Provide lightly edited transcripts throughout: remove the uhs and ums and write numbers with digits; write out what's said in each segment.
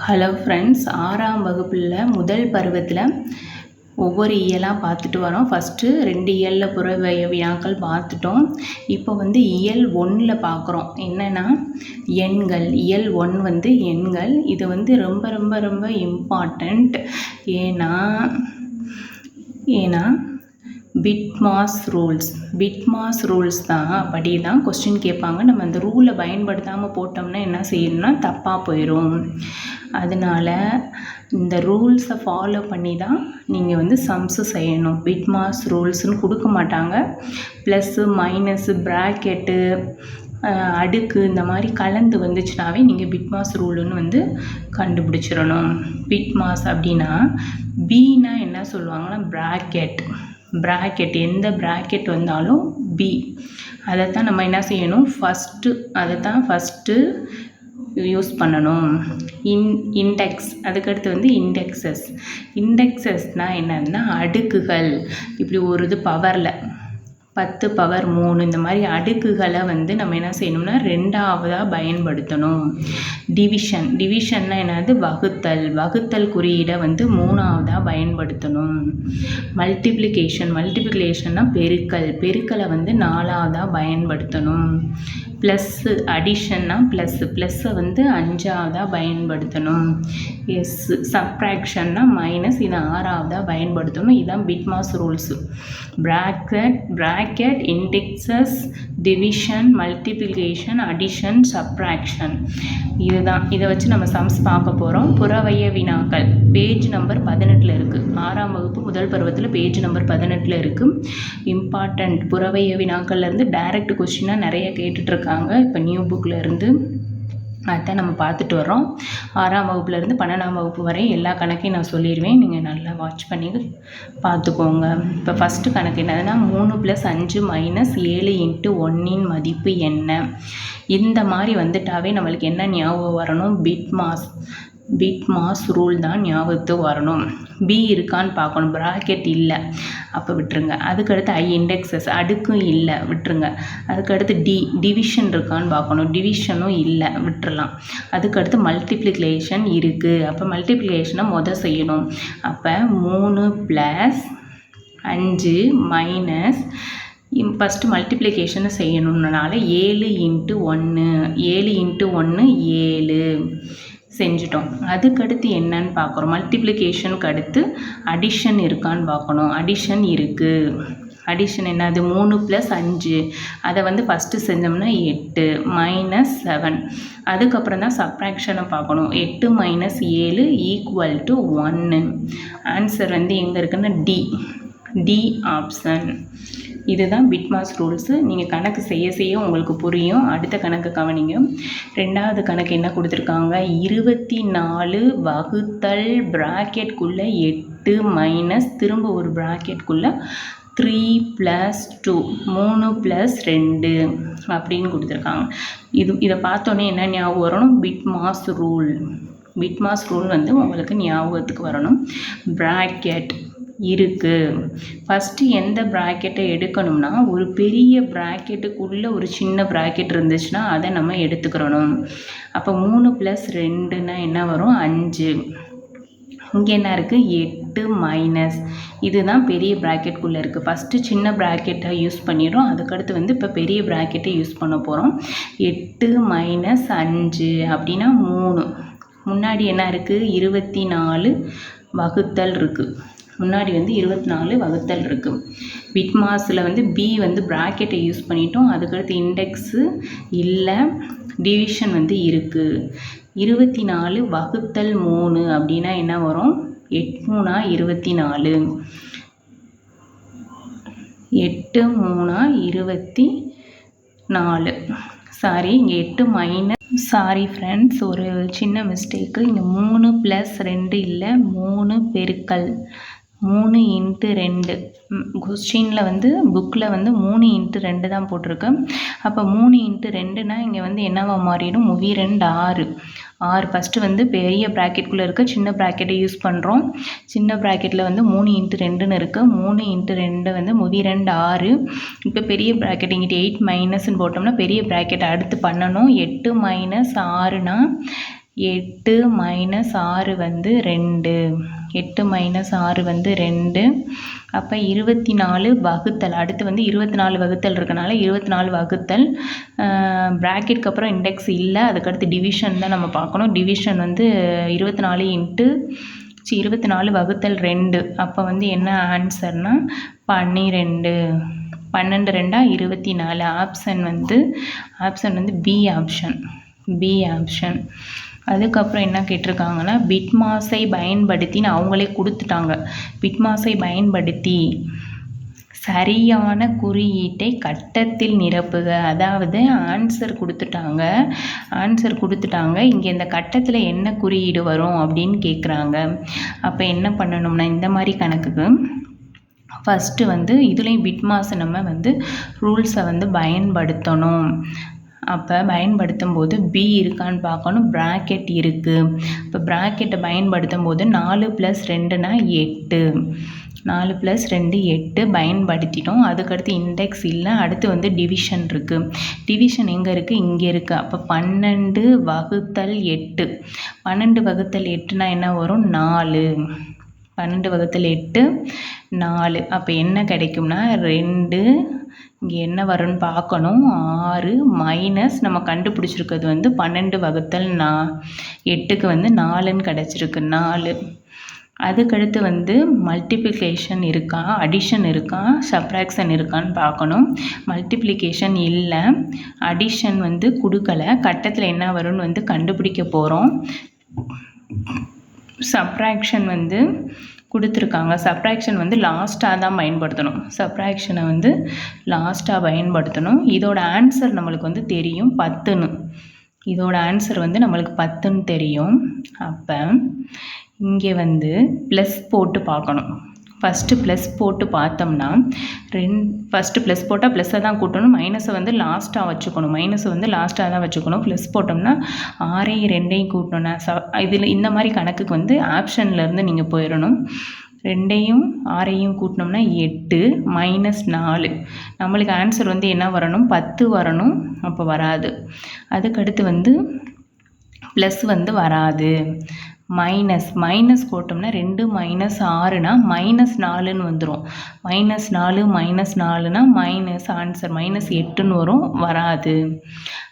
Hello friends, 6ஆம் வகுப்பில் முதல் பருவத்தில் ஒவ்வொரு இயலாக பார்த்துட்டு வரோம். ஃபஸ்ட்டு 2 இயலில் புற வினாக்கள் பார்த்துட்டோம். இப்போ இயல் 1ல் பார்க்குறோம். என்னென்னா எண்கள். இயல் 1 எண்கள். இது ரொம்ப ரொம்ப ரொம்ப இம்பார்ட்டண்ட். ஏன்னா பிட்மாஸ் ரூல்ஸ் தான் படி தான் கொஸ்டின் கேட்பாங்க. நம்ம அந்த ரூலை பயன்படுத்தாமல் போட்டோம்னா என்ன செய்யணும்னா தப்பாக போயிடும். அதனால் இந்த ரூல்ஸை ஃபாலோ பண்ணி தான் நீங்கள் சம்ஸு செய்யணும். பிட்மாஸ் ரூல்ஸ்னு கொடுக்க மாட்டாங்க. ப்ளஸ்ஸு மைனஸு ப்ராக்கெட்டு அடுக்கு இந்த மாதிரி கலந்து வந்துச்சுனாவே நீங்கள் பிட்மாஸ் ரூலுன்னு கண்டுபிடிச்சிடணும். பிட்மாஸ் அப்படின்னா பீனா என்ன சொல்லுவாங்கன்னா ப்ராக்கெட் எந்த ப்ராக்கெட் வந்தாலும் பி. அதைத்தான் நம்ம என்ன செய்யணும், ஃபஸ்ட்டு யூஸ் பண்ணணும். இண்டெக்ஸ், அதுக்கடுத்து இண்டெக்ஸஸ்னால் என்னன்னா அடுக்குகள். இப்படி ஒரு இது பவரில் 10 பவர் 3 இந்த மாதிரி அடுக்குகளை நம்ம என்ன செய்யணும்னா 2ஆவதாக பயன்படுத்தணும். டிவிஷன்னா என்னது, வகுத்தல் குறியீடை 3ஆவதாக பயன்படுத்தணும். மல்டிப்ளிகேஷன்னா பெருக்கலை 4ஆவதாக பயன்படுத்தணும். ப்ளஸ்ஸு அடிஷன்னா ப்ளஸ்ஸை 5ஆவதாக பயன்படுத்தணும். சப்ராக்ஷன்னா மைனஸ், இதை 6ஆவதாக பயன்படுத்தணும். இதுதான் BIDMAS rules. Bracket, indexes, division, multiplication, addition, subtraction. இதுதான். இதை வச்சு நம்ம சம்ஸ் பார்க்க போகிறோம். புறவய வினாக்கள் பேஜ் நம்பர் 18 இருக்குது. 6ஆம் வகுப்பு முதல் பருவத்தில் பேஜ் நம்பர் 18 இருக்குது. இம்பார்ட்டண்ட் புறவய வினாக்கள்லேருந்து டைரக்ட் கொஸ்டினாக நிறைய கேட்டுட்ருக்காங்க. இப்போ நியூ புக்கில் இருந்து அதான் நம்ம பார்த்துட்டு வரோம். 6ஆம் வகுப்புலேருந்து 12ஆம் வகுப்பு வரை எல்லா கணக்கையும் நான் சொல்லிடுவேன். நீங்கள் நல்லா வாட்ச் பண்ணி பார்த்துக்கோங்க. இப்போ ஃபஸ்ட்டு கணக்கு என்னதுன்னா 3 + 5 - 7 × 1 மதிப்பு என்ன? இந்த மாதிரி வந்துட்டாவே நம்மளுக்கு என்ன ஞாபகம் வரணும், பிட்மாஸ் ரூல் தான் ஞாபகத்துக்கு வரணும். பி இருக்கான்னு பார்க்கணும், ப்ராக்கெட் இல்லை அப்போ விட்டுருங்க. அதுக்கடுத்து இண்டெக்ஸஸ் அடுக்கும் இல்லை விட்டுருங்க. அதுக்கடுத்து டிவிஷன் இருக்கான்னு பார்க்கணும், டிவிஷனும் இல்லை விட்டுறலாம். அதுக்கடுத்து மல்டிப்ளிகேஷன் இருக்குது, அப்போ மல்டிப்ளிகேஷனை செய்யணும். அப்போ 3 + 5 - ஃபஸ்ட்டு மல்டிப்ளிகேஷனை செய்யணுன்னால 7 × 1 7 செஞ்சிட்டோம். அதுக்கடுத்து என்னன்னு பார்க்குறோம், மல்டிப்ளிகேஷனுக்கு அடுத்து அடிஷன் இருக்கான்னு பார்க்கணும். அடிஷன் இருக்குது. அடிஷன் என்னது, 3 + 5 அதை ஃபஸ்ட்டு செஞ்சோம்னா 8 - 7. அதுக்கப்புறம் தான் சப்ராக்ஷனை பார்க்கணும். 8 - 7 = 1. ஆன்சர் எங்கே இருக்குன்னா டி ஆப்ஷன். இதுதான் பிட்மாஸ் ரூல்ஸு. நீங்கள் கணக்கு செய்ய உங்களுக்கு புரியும். அடுத்த கணக்கு கவனிங்க. 2வது கணக்கு என்ன கொடுத்துருக்காங்க, 24 வகுத்தல் ப்ராக்கெட்குள்ளே 8 மைனஸ் திரும்ப ஒரு ப்ராக்கெட்குள்ளே 3 + 2 3 + 2 அப்படின்னு கொடுத்துருக்காங்க. இதை பார்த்தோன்னே என்ன ஞாபகம் வரணும், பிட்மாஸ் ரூல் உங்களுக்கு ஞாபகத்துக்கு வரணும். ப்ராக்கெட் இருக்குது. ஃபஸ்ட்டு எந்த ப்ராக்கெட்டை எடுக்கணும்னா, ஒரு பெரிய ப்ராக்கெட்டுக்குள்ளே ஒரு சின்ன ப்ராக்கெட் இருந்துச்சுன்னா அதை நம்ம எடுத்துக்கிறணும். அப்போ 3 + 2ன்னா என்ன வரும், 5. இங்கே என்ன இருக்குது, 8 மைனஸ், இதுதான் பெரிய ப்ராக்கெட்டுக்குள்ளே இருக்குது. ஃபஸ்ட்டு சின்ன ப்ராக்கெட்டை யூஸ் பண்ணிடுறோம். அதுக்கடுத்து இப்போ பெரிய ப்ராக்கெட்டை யூஸ் பண்ண போகிறோம். 8 - 5 அப்படின்னா 3. முன்னாடி என்ன இருக்குது, 24 வகுத்தல் இருக்குது. முன்னாடி 24 வகுத்தல் இருக்குது. பிட்மாஸில் பி ப்ராக்கெட்டை யூஸ் பண்ணிட்டோம். அதுக்கடுத்து இண்டெக்ஸு இல்லை, டிவிஷன் இருக்குது. 24 வகுத்தல் 3 அப்படின்னா என்ன வரும், 8 - 3 = 24. 8 - 3 = 24. சாரி, இங்கே 8 சாரி ஃப்ரெண்ட்ஸ், ஒரு சின்ன மிஸ்டேக்கு. இங்கே 3 + 2 இல்லை, 3 பெருக்கல் 3 × 2. கொஸ்டினில் புக்கில் 3 × 2 தான் போட்டிருக்கு. அப்போ 3 × 2னா இங்கே என்னவா மாறிடும், 6. ஃபஸ்ட்டு பெரிய ப்ராக்கெட்டுக்குள்ளே இருக்க சின்ன ப்ராக்கெட்டை யூஸ் பண்ணுறோம். சின்ன ப்ராக்கெட்டில் 3 × 2ன்னு இருக்குது. 3 × 2 6. இப்போ பெரிய ப்ராக்கெட் இங்கிட்ட 8 மைனஸ்ன்னு போட்டோம்னா பெரிய ப்ராக்கெட்டை அடுத்து பண்ணணும். 8 - 6னா 8 மைனஸ் 6 வந்து 2. 8 மைனஸ் 6 வந்து 2. அப்போ 24 வகுத்தல், அடுத்து வந்து 24 வகுத்தல் இருக்கனால 24 வகுத்தல் ப்ராக்கெட்க்கு அப்புறம் இண்டெக்ஸ் இல்லை, அதுக்கடுத்து டிவிஷன் தான் நம்ம பார்க்கணும். டிவிஷன் வந்து 24 வகுத்தல் 2. அப்போ வந்து என்ன ஆன்சர்னால் 12. 12 2 24. ஆப்ஷன் வந்து பி ஆப்ஷன். அதுக்கப்புறம் என்ன கேட்டிருக்காங்கன்னா பிட்மாஸை பயன்படுத்தின்னு அவங்களே கொடுத்துட்டாங்க. பிட்மாஸை பயன்படுத்தி சரியான குறியீட்டை கட்டத்தில் நிரப்புக. அதாவது ஆன்சர் கொடுத்துட்டாங்க. இங்கே இந்த கட்டத்தில் என்ன குறியீடு வரும் அப்படின்னு கேட்குறாங்க. அப்போ என்ன பண்ணணும்னா இந்த மாதிரி கணக்குக்கு ஃபஸ்ட்டு வந்து இதுலேயும் பிட்மாஸை நம்ம வந்து ரூல்ஸை வந்து பயன்படுத்தணும். அப்போ பயன்படுத்தும் போது பி இருக்கான்னு பார்க்கணும். ப்ராக்கெட் இருக்குது. இப்போ ப்ராக்கெட்டை பயன்படுத்தும் போது 4 + 2னா 8. 4 + 2 8 பயன்படுத்திட்டோம். அதுக்கடுத்து இண்டெக்ஸ் இல்லை, அடுத்து வந்து டிவிஷன் இருக்குது. டிவிஷன் எங்கே இருக்குது? இங்கே இருக்குது. அப்போ 12 வகுத்தல் 8. 12 வகுத்தல் 8னா என்ன வரும்? 4. 12 வகுத்தல் 8 4. அப்போ என்ன கிடைக்கும்னா 2. இங்கே என்ன வரும்னு பார்க்கணும். 6 மைனஸ் நம்ம கண்டுபிடிச்சிருக்கிறது வந்து 12 வகுத்தல் 8க்கு வந்து 4ன்னு கிடச்சிருக்கு. 4. அதுக்கடுத்து வந்து மல்டிப்ளிகேஷன் இருக்கா, அடிஷன் இருக்கா, சப்ராக்ஷன் இருக்கான்னு பார்க்கணும். மல்டிப்ளிகேஷன் இல்லை, அடிஷன் வந்து கொடுக்கலை. கட்டத்தில் என்ன வரும்னு வந்து கண்டுபிடிக்க போகிறோம். சப்ராக்ஷன் வந்து கொடுத்துருக்காங்க. சப்ராக்ஷன் வந்து லாஸ்ட்டாக தான் பயன்படுத்தணும். சப்ராக்ஷனை வந்து லாஸ்ட்டாக பயன்படுத்தணும். இதோட ஆன்சர் நம்மளுக்கு வந்து தெரியும் 10ன்னு. இதோட ஆன்சர் வந்து நம்மளுக்கு 10ன்னு தெரியும். அப்போ இங்கே வந்து ப்ளஸ் போட்டு பார்க்கணும். ஃபஸ்ட்டு ப்ளஸ் போட்டு பார்த்தோம்னா ஃபஸ்ட்டு ப்ளஸ் போட்டால் ப்ளஸ்ஸை தான் கூட்டணும். மைனஸை வந்து லாஸ்ட்டாக வச்சுக்கணும். ப்ளஸ் போட்டோம்னா 6ஐயும் 2ஐயும் கூட்டணும்னா இதில் இந்த மாதிரி கணக்குக்கு வந்து ஆப்ஷன்லேருந்து நீங்கள் போயிடணும். 2ஐயும் 6ஐயும் கூட்டினோம்னா 8 மைனஸ் 4. நம்மளுக்கு ஆன்சர் வந்து என்ன வரணும்? 10 வரணும். அப்போ வராது. அதுக்கடுத்து வந்து ப்ளஸ் வந்து வராது. மைனஸ் போட்டோம்னா 2 மைனஸ் 6னா -4ன்னு வந்துடும். -4னா மைனஸ் ஆன்சர் -8ன்னு வரும். வராது.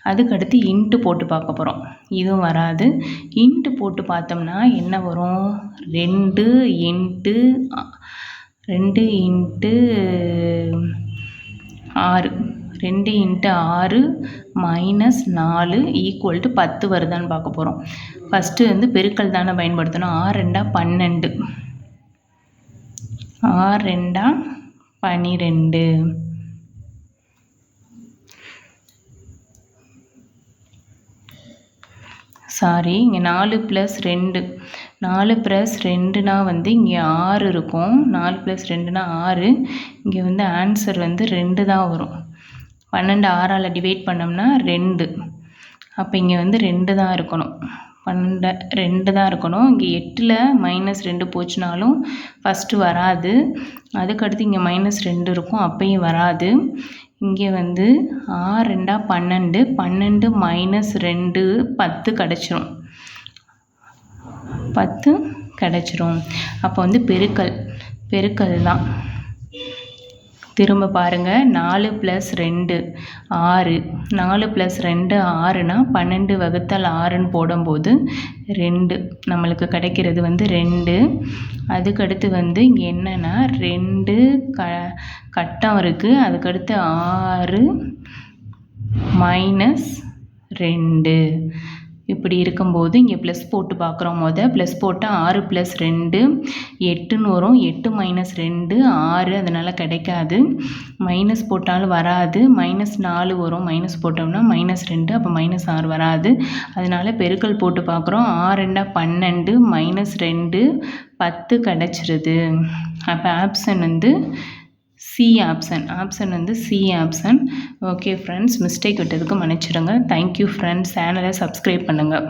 அதுக்கடுத்து இன்ட்டு போட்டு பார்க்க போகிறோம். இதுவும் வராது. இன்ட்டு போட்டு பார்த்தோம்னா என்ன வரும்? 2 into 6 2 into 6 minus 4 equal to 10 வருதான்னு பார்க்க போகிறோம். ஃபஸ்ட்டு வந்து பெருக்கல் தானே பயன்படுத்தணும். 6 2 12. 6 2 12. சாரி, இங்கே 4 + 2. 4 + 2னா வந்து இங்கே 6 இருக்கும். 4 + 2னா 6. இங்கே வந்து ஆன்சர் வந்து 2 தான் வரும். 12 6ஆல் டிவைட் பண்ணோம்னா 2. அப்போ இங்கே வந்து 2 தான் இருக்கணும். 2 தான் இருக்கணும். இங்கே 8ல் -2 போச்சுனாலும் ஃபஸ்ட்டு வராது. அதுக்கடுத்து இங்கே -2 இருக்கும், அப்பையும் வராது. இங்கே வந்து 6 2 12. 12 மைனஸ் 2 10 கிடச்சிரும். 10 கிடச்சிரும். அப்போ வந்து பெருக்கல் தான். திரும்ப பாருங்கள். 4 + 2 6. 4 + 2 6னா 12 வகுத்தல் 6ன்னு போடும்போது 2. நம்மளுக்கு கிடைக்கிறது வந்து 2. அதுக்கடுத்து வந்து இங்கே என்னென்னா 2 கட்டம் இருக்குது. அதுக்கடுத்து 6 மைனஸ் 2 இப்படி இருக்கும்போது இங்கே ப்ளஸ் போட்டு பார்க்குறோம். ப்ளஸ் போட்டால் 6 + 2 8ன்னு வரும். 8 மைனஸ் 2 6, அதனால் கிடைக்காது. மைனஸ் போட்டாலும் வராது. -4 வரும். மைனஸ் போட்டோம்னா -2, அப்போ -6 வராது. அதனால் பெருக்கல் போட்டு பார்க்குறோம். 6 2 12 -2 10 கிடச்சிருது. அப்போ ஆப்ஷன் வந்து C option. Okay friends, mistake விட்டதுக்கு மன்னிச்சிடுங்க. Thank you friends. சேனலை சப்ஸ்கிரைப் பண்ணுங்கள்.